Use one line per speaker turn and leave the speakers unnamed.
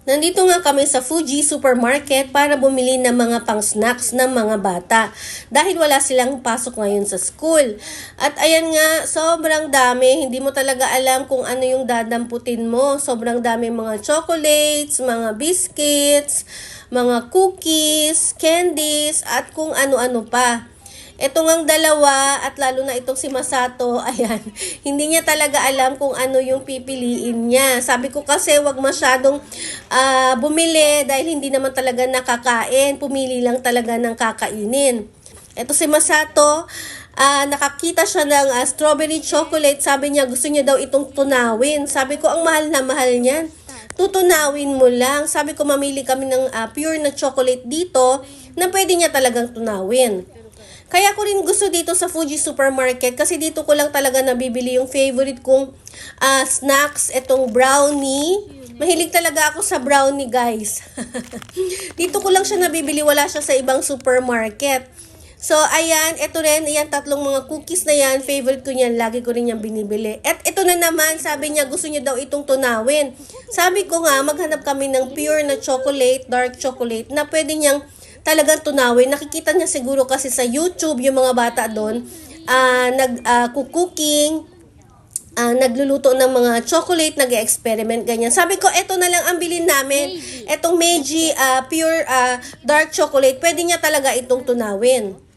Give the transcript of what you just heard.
Nandito nga kami sa Fuji Supermarket para bumili ng mga pang-snacks ng mga bata dahil wala silang pasok ngayon sa school. At ayan nga, sobrang dami. Hindi mo talaga alam kung ano yung dadamputin mo. Sobrang dami mga chocolates, mga biscuits, mga cookies, candies, at kung ano-ano pa. Ito ngang dalawa at lalo na itong si Masato, ayan, hindi niya talaga alam kung ano yung pipiliin niya. Sabi ko kasi wag masyadong bumili dahil hindi naman talaga nakakain. Pumili lang talaga ng kakainin. Ito si Masato, nakakita siya ng strawberry chocolate. Sabi niya gusto niya daw itong tunawin. Sabi ko ang mahal na mahal niyan. Tutunawin mo lang. Sabi ko mamili kami ng pure na chocolate dito na pwede niya talagang tunawin. Kaya ko rin gusto dito sa Fuji Supermarket kasi dito ko lang talaga nabibili yung favorite kong snacks, itong brownie. Mahilig talaga ako sa brownie, guys. Dito ko lang siya nabibili, wala siya sa ibang supermarket. So, ayan, ito rin, ayan, tatlong mga cookies na yan, favorite ko niyan, lagi ko rin yan binibili. At ito na naman, sabi niya, gusto niya daw itong tunawin. Sabi ko nga, maghanap kami ng pure na chocolate, dark chocolate, na pwede niyang talagang tunawin. Nakikita niya siguro kasi sa YouTube yung mga bata doon nag-cooking, nagluluto ng mga chocolate, nag-experiment, ganyan. Sabi ko, eto na lang ang bilhin namin. Etong Meiji pure dark chocolate, pwede niya talaga itong tunawin.